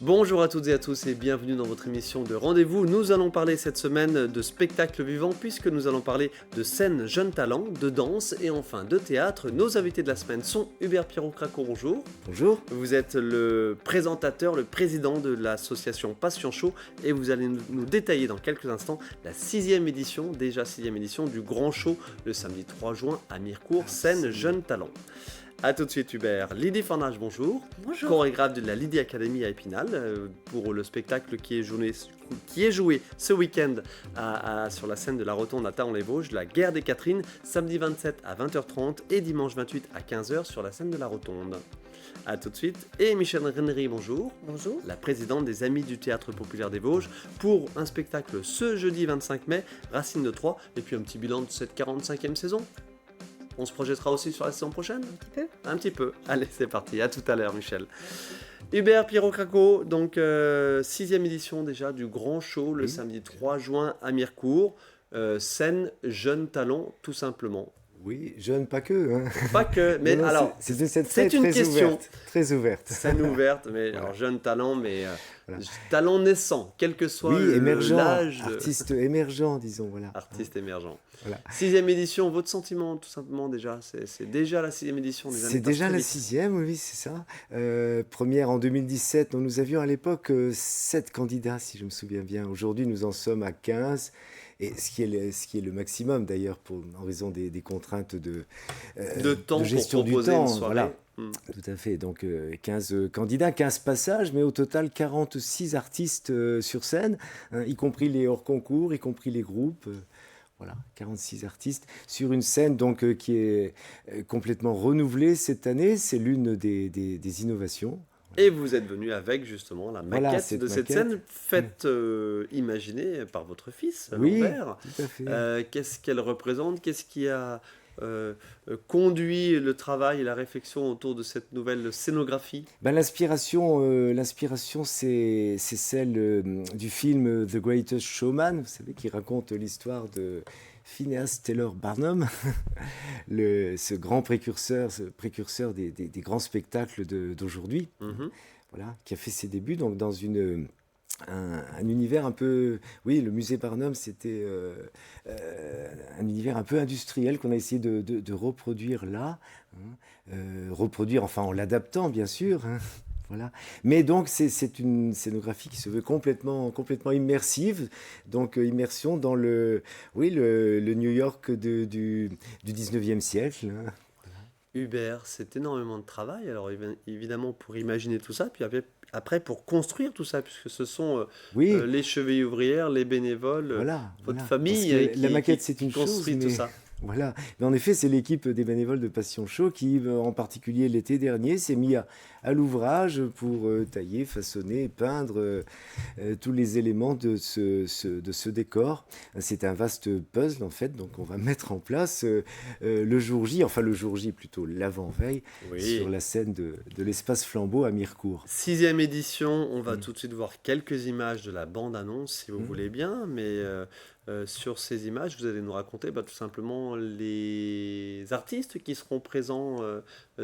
Bonjour à toutes et à tous et bienvenue dans votre émission de rendez-vous. Nous allons parler cette semaine de spectacle vivant puisque nous allons parler de scène jeunes talents, de danse et enfin de théâtre. Nos invités de la semaine sont Hubert Pirot-Craco, bonjour. Bonjour. Vous êtes le présentateur, le président de l'association Passion Show et vous allez nous détailler dans quelques instants la sixième édition du Grand Show le samedi 3 juin à Mirecourt, scène jeunes talents. A tout de suite Hubert. Lydie Fornage, bonjour. Bonjour. Chorégraphe de la Lydie Academy à Épinal pour le spectacle qui est joué ce week-end sur la scène de la Rotonde à Thaon-les-Vosges, La Guerre des Catherines, samedi 27 à 20h30 et dimanche 28 à 15h sur la scène de la Rotonde. A tout de suite. Et Michel Rennery, bonjour. Bonjour. La présidente des Amis du Théâtre Populaire des Vosges pour un spectacle ce jeudi 25 mai, Racine de Troyes, et puis un petit bilan de cette 45e saison. On se projettera aussi sur la saison prochaine ? Un petit peu. Un petit peu. Allez, c'est parti. À tout à l'heure, Michel. Hubert Pirot-Craco, donc 6e édition déjà du Grand Show le samedi 3 juin à Mirecourt. Scène jeunes talents, tout simplement. Oui, jeune, pas que. Hein. Pas que, mais non, alors, c'est une très question. Ouverte, très ouverte. Scène ouverte, mais Voilà. alors jeune talent, mais Voilà. talent naissant, quel que soit émergent, l'âge. artiste émergent, disons. Voilà. Artiste émergent. Voilà. 6e édition, votre sentiment, tout simplement, déjà. C'est déjà la 6e édition. C'est déjà la 6e, oui, c'est ça. Première en 2017, dont nous avions à l'époque 7 candidats, si je me souviens bien. Aujourd'hui, nous en sommes à 15. Et ce qui est le maximum, d'ailleurs, en raison des contraintes de temps de gestion pour du proposer temps. une soirée. Voilà. Tout à fait. Donc 15 candidats, 15 passages, mais au total 46 artistes sur scène, hein, y compris les hors-concours, y compris les groupes. Voilà, 46 artistes sur une scène donc, qui est complètement renouvelée cette année. C'est l'une des innovations. Et vous êtes venu avec justement la maquette Voilà, de cette scène, faite, imaginée par votre fils, Lambert. Tout à fait. Qu'est-ce qu'elle représente ? Qu'est-ce qui a conduit le travail et la réflexion autour de cette nouvelle scénographie ? L'inspiration, c'est celle du film The Greatest Showman, vous savez, qui raconte l'histoire de Phineas Taylor Barnum, ce grand précurseur des grands spectacles d'aujourd'hui, voilà, qui a fait ses débuts donc, dans un univers un peu... Oui, le musée Barnum, c'était un univers un peu industriel qu'on a essayé de reproduire là. Reproduire, enfin en l'adaptant, bien sûr. Hein. Voilà. Mais donc, c'est une scénographie qui se veut complètement immersive. Donc, immersion dans le New York du 19e siècle. Hein. Hubert, c'est énormément de travail. Alors évidemment pour imaginer tout ça, puis après pour construire tout ça, puisque ce sont les chevilles ouvrières, les bénévoles, votre famille la maquette, c'est une construit chose, tout mais... ça. Voilà. Mais en effet, c'est l'équipe des bénévoles de Passion Show qui, en particulier l'été dernier, s'est mis à l'ouvrage pour tailler, façonner, peindre tous les éléments de ce décor. C'est un vaste puzzle, en fait. Donc, on va mettre en place le jour J, plutôt l'avant-veille, sur la scène de l'espace Flambeau à Mirecourt. 6e édition, on va tout de suite voir quelques images de la bande-annonce, si vous voulez bien, mais... sur ces images, vous allez nous raconter tout simplement les artistes qui seront présents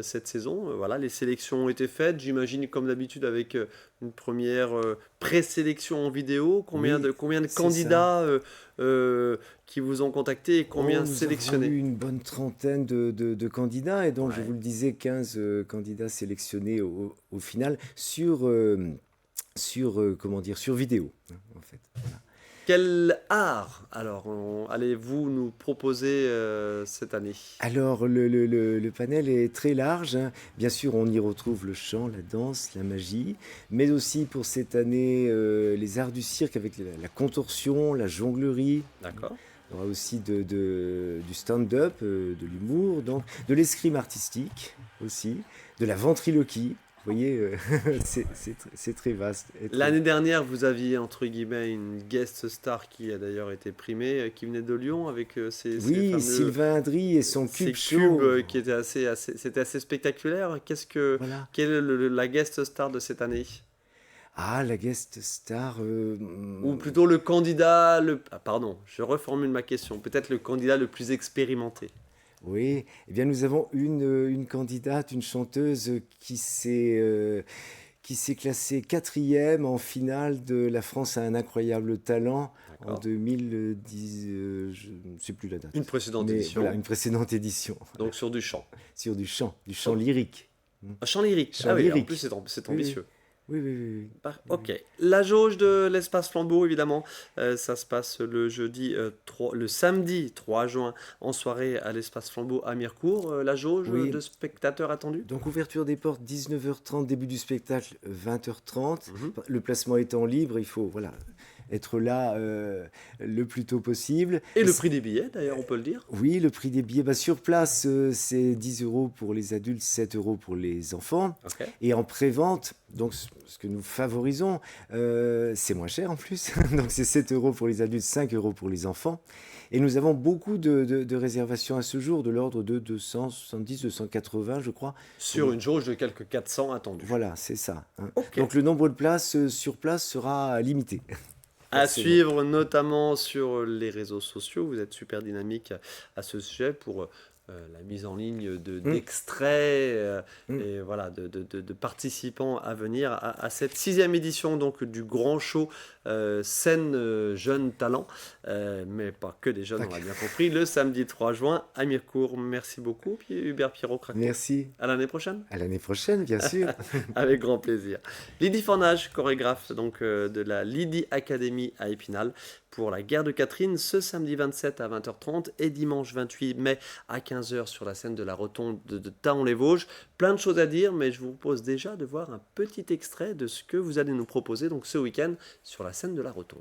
cette saison. Voilà, les sélections ont été faites, j'imagine comme d'habitude avec une première présélection en vidéo. Combien de candidats qui vous ont contacté et combien sélectionnés ? Nous avons eu une bonne trentaine de candidats et donc je vous le disais, 15 candidats sélectionnés au final sur vidéo en fait. Voilà. Quel art, alors, allez-vous nous proposer cette année ? Alors, le panel est très large. Hein. Bien sûr, on y retrouve le chant, la danse, la magie, mais aussi pour cette année, les arts du cirque avec la contorsion, la jonglerie. D'accord. Il y aura aussi du stand-up, de l'humour, donc de l'escrime artistique aussi, de la ventriloquie. Vous voyez, c'est très vaste. L'année dernière, vous aviez, entre guillemets, une guest star qui a d'ailleurs été primée, qui venait de Lyon avec ses fameux... Sylvain Adry et son cube show. Cubes qui étaient c'était assez spectaculaire. Quelle est la guest star de cette année ? Ah, la guest star... Ou plutôt le candidat... pardon, je reformule ma question. Peut-être le candidat le plus expérimenté. Oui, eh bien nous avons une candidate, une chanteuse qui qui s'est classé 4e en finale de La France a un incroyable talent en D'accord. 2010, je ne sais plus la date. Une précédente Mais édition, voilà, une précédente édition, donc sur du chant. sur du chant Oh, lyrique. un chant lyrique. Chant Ah oui, en plus lyrique. c'est Oui, oui, ambitieux. oui, oui, oui, oui. Ok. La jauge de l'espace Flambeau, évidemment, ça se passe le samedi 3 juin en soirée à l'espace Flambeau à Mirecourt. La jauge Oui, de spectateurs attendus? donc ouverture des portes 19h30, début du spectacle 20h30. Mhm. Le placement étant libre, il faut voilà, être là le plus tôt possible. Et le prix des billets, d'ailleurs, on peut le dire. Oui, le prix des billets, bah, sur place, c'est 10 euros pour les adultes, 7 euros pour les enfants. Ok. Et en pré-vente, donc ce que nous favorisons, c'est moins cher en plus. Donc c'est 7 euros pour les adultes, 5 euros pour les enfants. Et nous avons beaucoup de réservations à ce jour, de l'ordre de 270, 280, je crois. Sur une jauge de quelques 400 attendus. Voilà, c'est ça, hein. Ok. Donc le nombre de places sur place sera limité, À forcément. suivre notamment sur les réseaux sociaux. Vous êtes super dynamique à ce sujet pour la mise en ligne Hum, d'extraits hum. et voilà, de participants à venir à cette 6e édition donc, du grand show scène jeunes talents, mais pas que des jeunes, on l'a bien compris, le samedi 3 juin à Mirecourt. Merci beaucoup, Hubert Pirot-Craco. Merci. À l'année prochaine. À l'année prochaine, bien sûr. Avec grand plaisir. Lydie Fornage, chorégraphe donc, de la Lydie Academy à Épinal pour la guerre de Catherine ce samedi 27 à 20h30 et dimanche 28 mai à 15h sur la scène de la Rotonde de Thaon-les-Vosges. Plein de choses à dire, mais je vous propose déjà de voir un petit extrait de ce que vous allez nous proposer donc, ce week-end sur la scène de la Rotonde.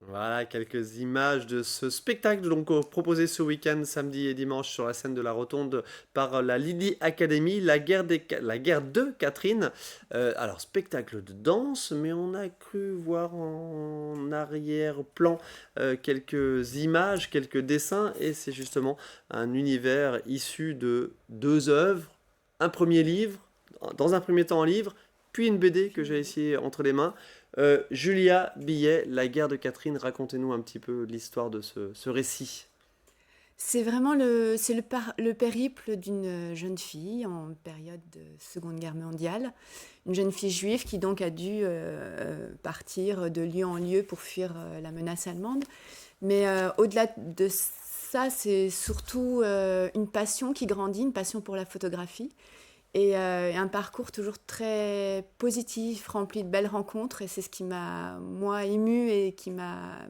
Voilà quelques images de ce spectacle donc proposé ce week-end, samedi et dimanche sur la scène de la Rotonde par la Lydie Academy, la guerre de Catherine. Alors spectacle de danse, mais on a cru voir en arrière-plan quelques images, quelques dessins, et c'est justement un univers issu de 2 œuvres, un premier livre, dans un premier temps un livre, puis une BD que j'ai ici entre les mains. Julia Billet, la guerre de Catherine, racontez-nous un petit peu l'histoire de ce récit. C'est vraiment le périple d'une jeune fille en période de Seconde Guerre mondiale. Une jeune fille juive qui donc a dû partir de lieu en lieu pour fuir la menace allemande. Mais au-delà de ça, c'est surtout une passion qui grandit, une passion pour la photographie. Et un parcours toujours très positif, rempli de belles rencontres. Et c'est ce qui m'a, moi, émue et qui m'a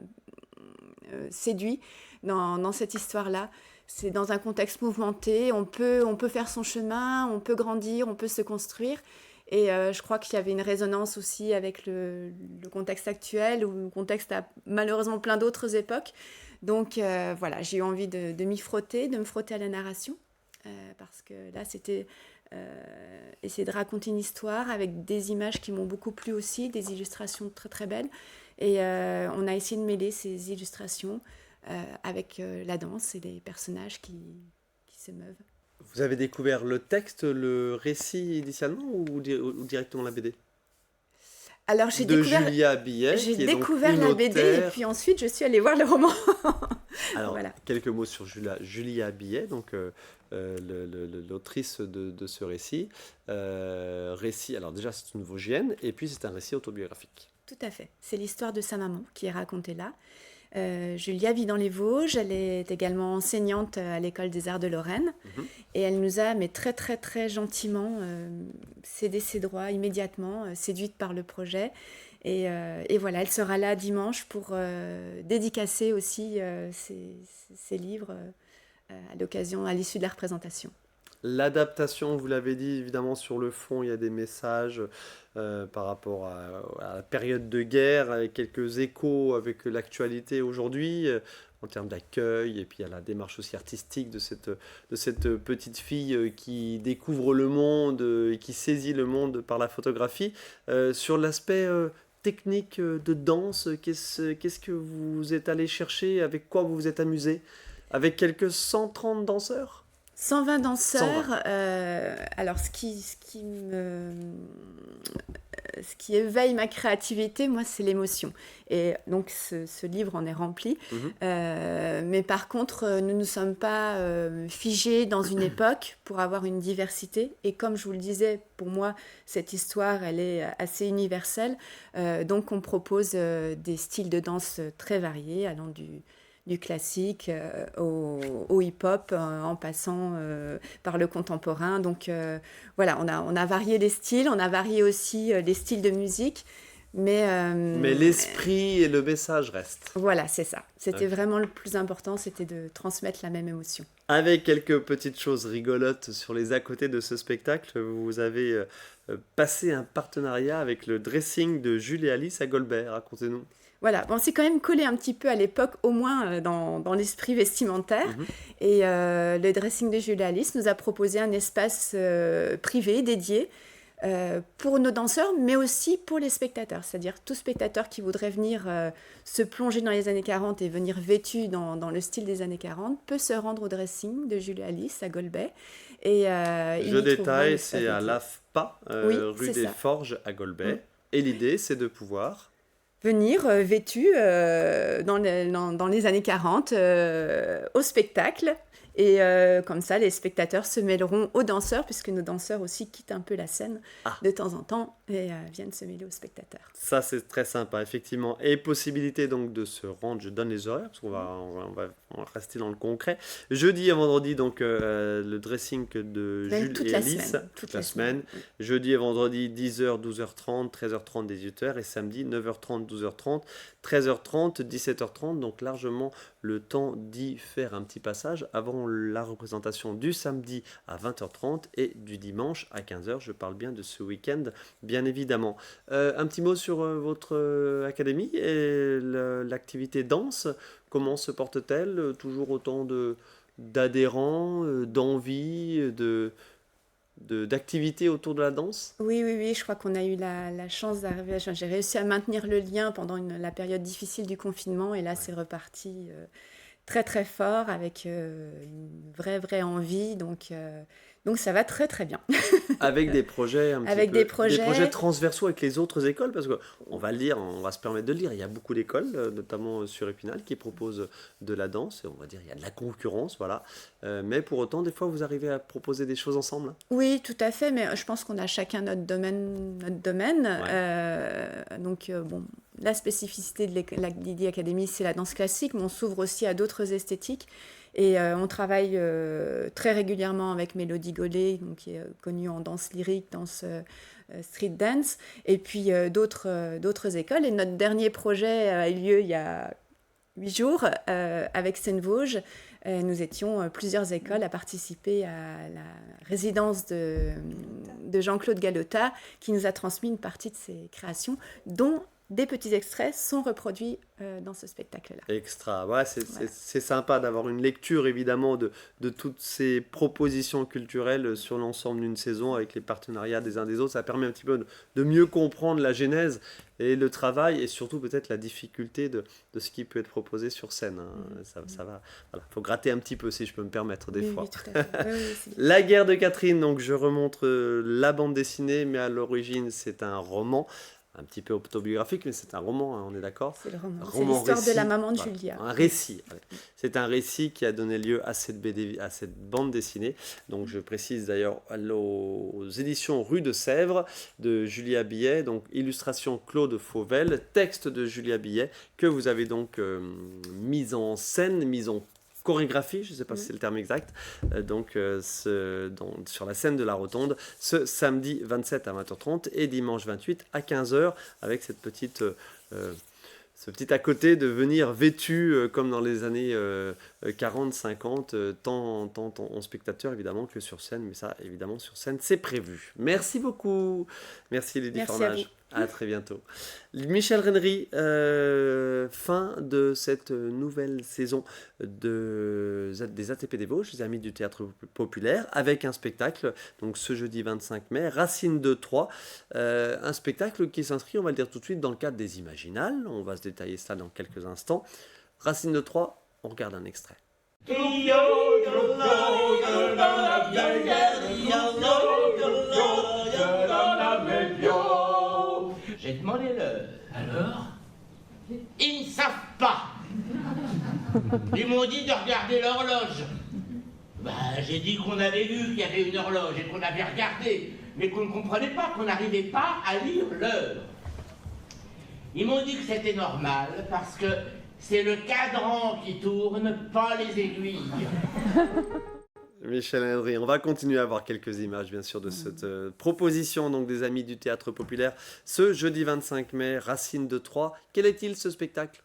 séduit dans cette histoire-là. C'est dans un contexte mouvementé. On peut faire son chemin, on peut grandir, on peut se construire. Et je crois qu'il y avait une résonance aussi avec le contexte actuel, ou le contexte à malheureusement plein d'autres époques. Donc voilà, j'ai eu envie de m'y frotter, de me frotter à la narration. Parce que là, c'était essayer de raconter une histoire avec des images qui m'ont beaucoup plu aussi, des illustrations très très belles. Et on a essayé de mêler ces illustrations avec la danse et les personnages qui s'émeuvent. Vous avez découvert le texte, le récit initialement ou directement la BD? Alors de Julia Billet, j'ai qui est donc découvert une la BD et auteure. puis ensuite je suis allée voir le roman. Alors, Voilà. quelques mots sur Julia Billet, donc l'autrice de ce récit. Récit, alors déjà c'est une Vosgienne, et puis c'est un récit autobiographique. Tout à fait. C'est l'histoire de sa maman qui est racontée là. Julia vit dans les Vosges, elle est également enseignante à l'école des arts de Lorraine et elle nous a, mais très très très gentiment, cédé ses droits immédiatement, séduite par le projet. Et voilà, elle sera là dimanche pour dédicacer aussi ses livres à l'occasion, à l'issue de la représentation. L'adaptation, vous l'avez dit, évidemment, sur le fond, il y a des messages par rapport à la période de guerre, avec quelques échos avec l'actualité aujourd'hui, en termes d'accueil, et puis il y a la démarche aussi artistique de cette petite fille qui découvre le monde et qui saisit le monde par la photographie. Sur l'aspect technique de danse, qu'est-ce que vous êtes allé chercher, avec quoi vous vous êtes amusé? Avec quelques 130 danseurs? 120 120. danseurs. Alors, ce qui éveille ma créativité, moi, c'est l'émotion. Et donc, ce livre en est rempli. Mhm. Mais par contre, nous ne sommes pas figés dans une époque pour avoir une diversité. Et comme je vous le disais, pour moi, cette histoire, elle est assez universelle. Donc, on propose des styles de danse très variés, allant du classique au hip-hop, en passant par le contemporain. Donc voilà, on a varié les styles, on a varié aussi les styles de musique. Mais l'esprit et le message restent. Voilà, c'est ça. C'était Ok. vraiment le plus important, c'était de transmettre la même émotion. Avec quelques petites choses rigolotes sur les à côté de ce spectacle, vous avez passé un partenariat avec le dressing de Jules et Alice à Goldberg. Racontez-nous. Voilà, bon, c'est quand même collé un petit peu à l'époque, au moins dans l'esprit vestimentaire. Mhm. Et le dressing de Jules et Alice nous a proposé un espace privé dédié pour nos danseurs, mais aussi pour les spectateurs. C'est-à-dire tout spectateur qui voudrait venir se plonger dans les années 40 et venir vêtu dans le style des années 40 peut se rendre au dressing de Jules et Alice à Golbet. Et il Je y trouvera détaille, l'espace c'est à dédié. l'AFPA, Oui, rue c'est des ça. Forges à Goldberg. Mm. Et l'idée, c'est de pouvoir... Venir vêtu dans les années 40 au spectacle. Et comme ça, les spectateurs se mêleront aux danseurs, puisque nos danseurs aussi quittent un peu la scène Ah, de temps en temps et viennent se mêler aux spectateurs. ça c'est très sympa, effectivement. Et possibilité donc de se rendre, je donne les horaires, parce on va rester dans le concret. Jeudi et vendredi, donc le dressing de Même Jules toute et la Alice, semaine. toute la semaine. Jeudi et vendredi, 10h, 12h30, 13h30, 18h. Et samedi, 9h30, 12h30, 13h30, 17h30. Donc largement le temps d'y faire un petit passage avant la représentation du samedi à 20h30 et du dimanche à 15h. Je parle bien de ce week-end, bien évidemment. Un petit mot sur votre académie et l'activité danse. Comment se porte-t-elle? Toujours autant d'adhérents, d'envie, d'activités autour de la danse? Oui, oui, oui, je crois qu'on a eu la chance d'arriver. J'ai réussi à maintenir le lien pendant la période difficile du confinement, et là, c'est reparti très, très fort avec une vraie envie. Donc ça va très, très bien. Avec des projets un petit Avec peu, des des projets projets. transversaux avec les autres écoles, parce qu'on va le dire, on va se permettre de le dire, il y a beaucoup d'écoles, notamment sur Épinal, qui proposent de la danse, et on va dire il y a de la concurrence, voilà. Mais pour autant, des fois, vous arrivez à proposer des choses ensemble, hein. Oui, tout à fait, mais je pense qu'on a chacun notre domaine. Ouais. Bon, la spécificité de la Lady Academy, c'est la danse classique, mais on s'ouvre aussi à d'autres esthétiques. Et on travaille très régulièrement avec Mélodie Gollet, donc, qui est connue en danse lyrique, danse street dance, et puis d'autres écoles. Et notre dernier projet a eu lieu il y a 8 jours avec Seine-Vosges. Nous étions plusieurs écoles à participer à la résidence de Jean-Claude Galota, qui nous a transmis une partie de ses créations, dont des petits extraits sont reproduits dans ce spectacle-là. Extra. Ouais, Voilà. c'est sympa d'avoir une lecture évidemment de toutes ces propositions culturelles sur l'ensemble d'une saison avec les partenariats des uns des autres. Ça permet un petit peu de mieux comprendre la genèse et le travail et surtout peut-être la difficulté de ce qui peut être proposé sur scène, hein. Ça va. Voilà. Faut gratter un petit peu si je peux me permettre des Oui, fois. oui, tout à fait. Oui, oui, c'est bien. La guerre de Catherine, donc je remonte la bande dessinée, mais à l'origine c'est un roman. Un petit peu autobiographique, mais c'est un roman, hein, on est d'accord? C'est le roman. C'est Roman l'histoire de récit, la maman de voilà, Julia. un récit. Ouais. C'est un récit qui a donné lieu à cette BD, à cette bande dessinée. Donc je précise d'ailleurs aux éditions Rue de Sèvres de Julia Billet, donc illustration Claude Fauvel, texte de Julia Billet que vous avez donc mise en scène, mise en chorégraphie, je ne sais pas si c'est le terme exact, sur la scène de la Rotonde, ce samedi 27 à 20h30 et dimanche 28 à 15h, avec cette petite, ce petit à côté de venir vêtu comme dans les années 40, 50, tant en spectateur évidemment que sur scène, mais ça évidemment sur scène c'est prévu. Merci beaucoup, merci Lydie Merci à Formage, à très bientôt. Michel Rennery, fin de cette nouvelle saison des ATP des Vosges, les Amis du Théâtre Populaire, avec un spectacle, donc ce jeudi 25 mai, Racine de Troyes, un spectacle qui s'inscrit, on va le dire tout de suite, dans le cadre des Imaginales. On va se détailler ça dans quelques instants. Racine de Troyes, on regarde un extrait. J'ai demandé l'heure. Alors? Ils ne savent pas. Ils m'ont dit de regarder l'horloge. J'ai dit qu'on avait vu qu'il y avait une horloge et qu'on avait regardé, mais qu'on ne comprenait pas, qu'on n'arrivait pas à lire l'heure. Ils m'ont dit que c'était normal parce que c'est le cadran qui tourne, pas les aiguilles. Michel Rennery, on va continuer à voir quelques images bien sûr de cette proposition donc des Amis du Théâtre Populaire ce jeudi 25 mai, Racine de Troyes. Quel est-il ce spectacle?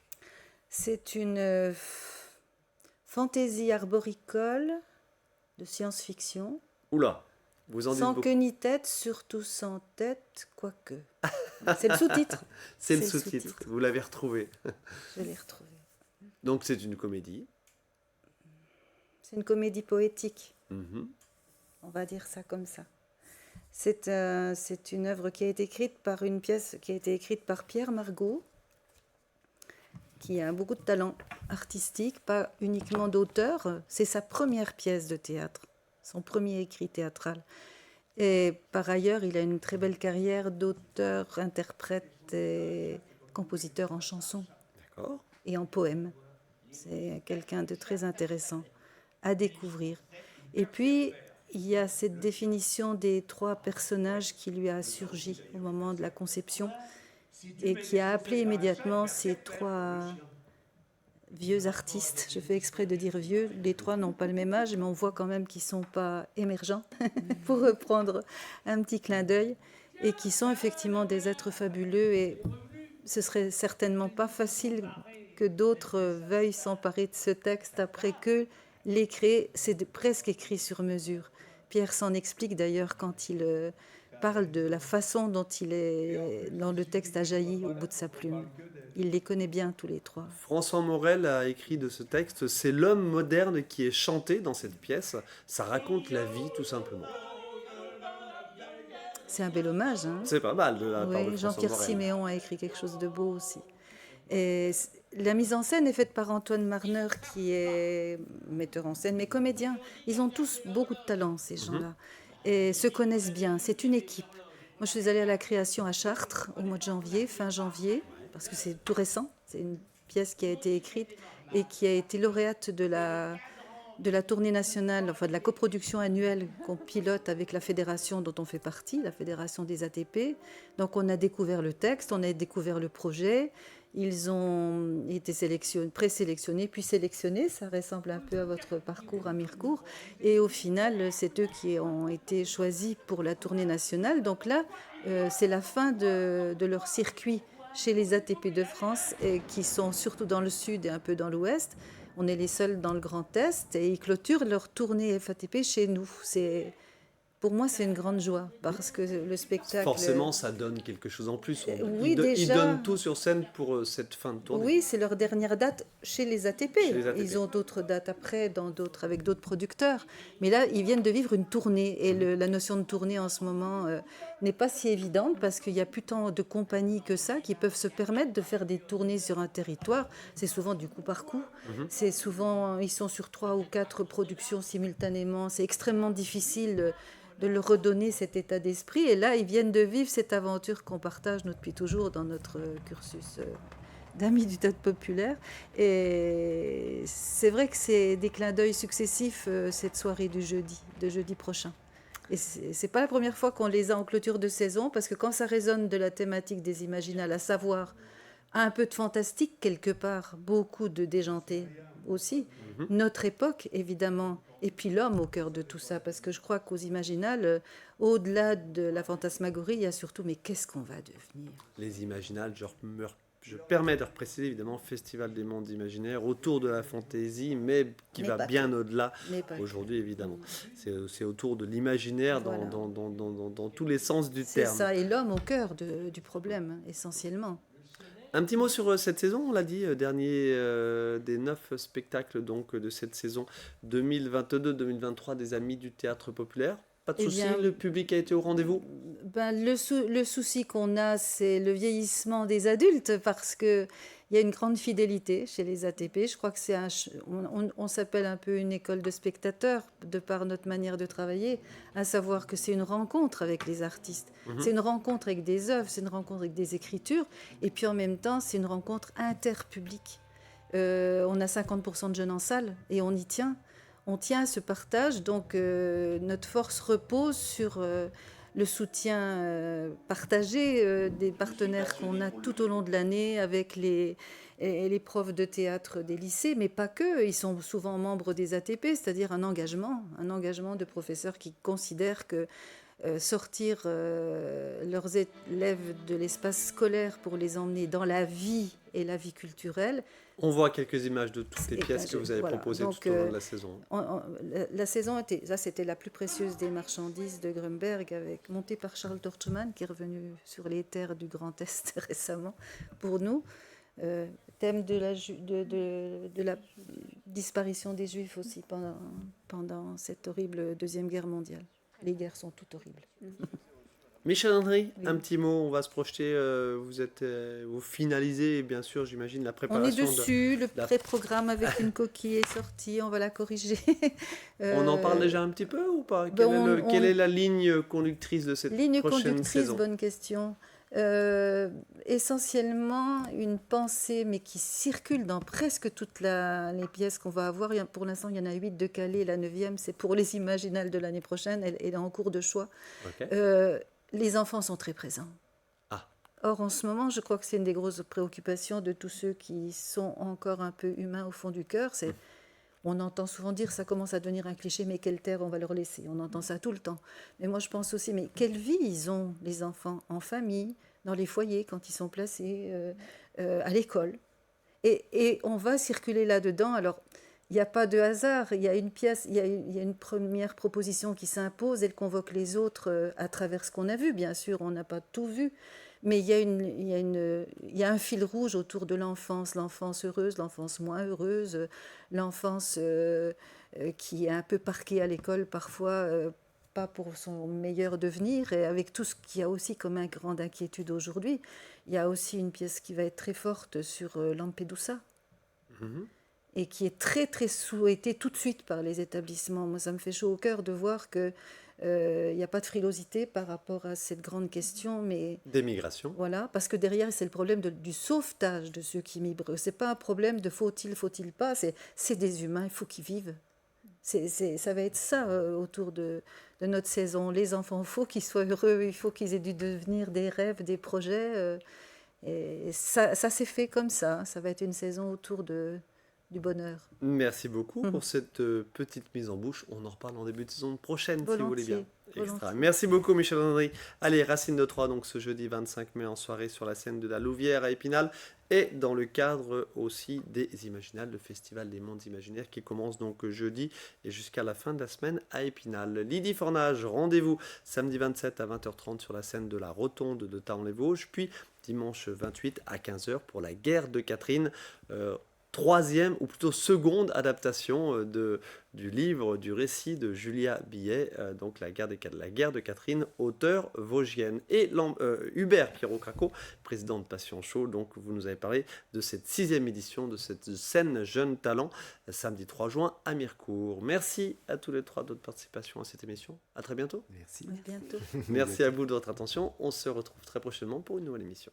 C'est une fantaisie arboricole de science-fiction. Oula, vous en dites sans beaucoup. queue ni tête, surtout sans tête, quoique. C'est le sous-titre. C'est le sous-titre, vous l'avez retrouvé. Je l'ai retrouvé. Donc c'est une comédie. C'est une comédie poétique. Mhm. On va dire ça comme ça. C'est une œuvre qui a été écrite par une pièce qui a été écrite par Pierre Margot, qui a beaucoup de talent artistique, pas uniquement d'auteur. C'est sa première pièce de théâtre, son premier écrit théâtral. Et par ailleurs, il a une très belle carrière d'auteur, interprète et compositeur en chansons. D'accord. Et en poèmes. C'est quelqu'un de très intéressant à découvrir. Et puis, il y a cette définition des trois personnages qui lui a surgi au moment de la conception et qui a appelé immédiatement ces trois vieux artistes. Je fais exprès de dire vieux. Les trois n'ont pas le même âge, mais on voit quand même qu'ils ne sont pas émergents, pour reprendre un petit clin d'œil, et qui sont effectivement des êtres fabuleux. Et ce serait certainement pas facile que d'autres veuillent s'emparer de ce texte après que l'écrit, c'est presque écrit sur mesure. Pierre s'en explique d'ailleurs quand il parle de la façon dont le texte a jailli au bout de sa plume. Il les connaît bien tous les trois. François Morel a écrit de ce texte, c'est l'homme moderne qui est chanté dans cette pièce. Ça raconte la vie tout simplement. C'est un bel hommage. Hein. C'est pas mal de la part de François Jean-Pierre Morel. Siméon a écrit quelque chose de beau aussi. Et la mise en scène est faite par Antoine Marner, qui est metteur en scène, mais comédien. Ils ont tous beaucoup de talent, ces gens-là, et se connaissent bien. C'est une équipe. Moi, je suis allée à la création à Chartres au mois de janvier, fin janvier, parce que c'est tout récent. C'est une pièce qui a été écrite et qui a été lauréate de la tournée nationale, enfin de la coproduction annuelle qu'on pilote avec la fédération dont on fait partie, la fédération des ATP. Donc on a découvert le texte, on a découvert le projet. Ils ont été présélectionnés, puis sélectionnés. Ça ressemble un peu à votre parcours à Mirecourt. Et au final, c'est eux qui ont été choisis pour la tournée nationale. Donc là, c'est la fin de leur circuit chez les ATP de France, et qui sont surtout dans le sud et un peu dans l'ouest. On est les seuls dans le Grand Est, et ils clôturent leur tournée FATP chez nous. Pour moi, c'est une grande joie, parce que le spectacle... Forcément, ça donne quelque chose en plus. Oui, déjà... Ils donnent tout sur scène pour cette fin de tournée. Oui, c'est leur dernière date chez les ATP. Ils ont d'autres dates après, avec d'autres producteurs. Mais là, ils viennent de vivre une tournée. Et la notion de tournée en ce moment n'est pas si évidente, parce qu'il n'y a plus tant de compagnies que ça qui peuvent se permettre de faire des tournées sur un territoire. C'est souvent du coup par coup. C'est souvent, ils sont sur 3 ou 4 productions simultanément. C'est extrêmement difficile de leur redonner cet état d'esprit. Et là, ils viennent de vivre cette aventure qu'on partage, nous, depuis toujours, dans notre cursus d'Amis du Théâtre Populaire. Et c'est vrai que c'est des clins d'œil successifs, cette soirée de jeudi prochain. Et c'est pas la première fois qu'on les a en clôture de saison, parce que quand ça résonne de la thématique des Imaginales, à savoir un peu de fantastique quelque part, beaucoup de déjanté aussi, notre époque, évidemment, et puis l'homme au cœur de tout ça, parce que je crois qu'aux Imaginales, au-delà de la fantasmagorie, il y a surtout, mais qu'est-ce qu'on va devenir? Les Imaginales, genre je permets de préciser évidemment Festival des mondes imaginaires autour de la fantaisie, mais qui va bien au-delà aujourd'hui évidemment. C'est autour de l'imaginaire dans tous les sens du terme. C'est ça, et l'homme au cœur du problème, essentiellement. Un petit mot sur cette saison, on l'a dit, dernier des 9 spectacles donc, de cette saison 2022-2023 des Amis du Théâtre Populaire. Pas de souci, le public a été au rendez-vous? Le souci qu'on a, c'est le vieillissement des adultes, parce qu'il y a une grande fidélité chez les ATP. Je crois que on s'appelle un peu une école de spectateurs, de par notre manière de travailler, à savoir que c'est une rencontre avec les artistes. C'est une rencontre avec des œuvres, c'est une rencontre avec des écritures, et puis en même temps, c'est une rencontre interpublique. On a 50% de jeunes en salle, et on y tient. On tient à ce partage, donc notre force repose sur le soutien partagé des partenaires qu'on a tout au long de l'année avec les profs de théâtre des lycées, mais pas que. Ils sont souvent membres des ATP, c'est-à-dire un engagement de professeurs qui considèrent que sortir leurs élèves de l'espace scolaire pour les emmener dans la vie et la vie culturelle. On voit quelques images de toutes les pièces que vous avez proposées tout au long de la saison. La saison, c'était la plus précieuse des marchandises de Grunberg, montée par Charles Torchman, qui est revenu sur les terres du Grand Est récemment pour nous. Thème de la disparition des Juifs aussi pendant cette horrible Deuxième Guerre mondiale. Les guerres sont toutes horribles. Michel Andry, un petit mot, on va se projeter. Vous finalisez, bien sûr, j'imagine, la préparation. On est dessus, le pré-programme avec une coquille est sorti, on va la corriger. On en parle déjà un petit peu ou pas? Quelle est la ligne conductrice de cette prochaine saison? Bonne question. Essentiellement une pensée, mais qui circule dans presque toutes les pièces qu'on va avoir. Pour l'instant, il y en a 8 de Calais. La 9e, c'est pour les Imaginales de l'année prochaine. Elle est en cours de choix. Okay. Les enfants sont très présents. Or, en ce moment, je crois que c'est une des grosses préoccupations de tous ceux qui sont encore un peu humains au fond du cœur. On entend souvent dire, ça commence à devenir un cliché, mais quelle terre on va leur laisser? On entend ça tout le temps. Mais moi, je pense aussi, mais quelle vie ils ont, les enfants, en famille, dans les foyers, quand ils sont placés à l'école. Et on va circuler là-dedans. Alors, il n'y a pas de hasard. Il y a une pièce, il y a une première proposition qui s'impose. Elle convoque les autres à travers ce qu'on a vu. Bien sûr, on n'a pas tout vu. Mais il y a un fil rouge autour de l'enfance heureuse, l'enfance moins heureuse, l'enfance qui est un peu parquée à l'école parfois, pas pour son meilleur devenir, et avec tout ce qu'il y a aussi comme une grande inquiétude aujourd'hui. Il y a aussi une pièce qui va être très forte sur Lampedusa, et qui est très très souhaitée tout de suite par les établissements. Moi, ça me fait chaud au cœur de voir que il n'y a pas de frilosité par rapport à cette grande question, mais des migrations. Voilà, parce que derrière, c'est le problème du sauvetage de ceux qui migrent. C'est pas un problème de faut-il pas. C'est des humains, il faut qu'ils vivent. Ça va être ça autour de notre saison. Les enfants, il faut qu'ils soient heureux, il faut qu'ils aient dû devenir des rêves, des projets. Et ça s'est fait comme ça. Ça va être une saison autour du bonheur. Merci beaucoup pour cette petite mise en bouche. On en reparle en début de saison prochaine, si vous voulez bien. Extra. Merci beaucoup, Michel Andry. Allez, Racine de Troyes, donc ce jeudi 25 mai en soirée sur la scène de la Louvière à Épinal, et dans le cadre aussi des Imaginales, le Festival des mondes imaginaires qui commence donc jeudi et jusqu'à la fin de la semaine à Épinal. Lydie Fornage, rendez-vous samedi 27 à 20h30 sur la scène de la Rotonde de Thaon-les-Vosges, puis dimanche 28 à 15h pour la Guerre de Catherine. Troisième, ou plutôt seconde adaptation du livre, du récit de Julia Billet, donc la guerre de Catherine, auteure vosgienne. Et Hubert Pierrot-Craco, président de Passion Show, donc vous nous avez parlé de cette 6e édition de cette scène Jeune Talent, samedi 3 juin à Mirecourt. Merci à tous les trois de votre participation à cette émission. À très bientôt. Merci. À bientôt. Merci à vous de votre attention. On se retrouve très prochainement pour une nouvelle émission.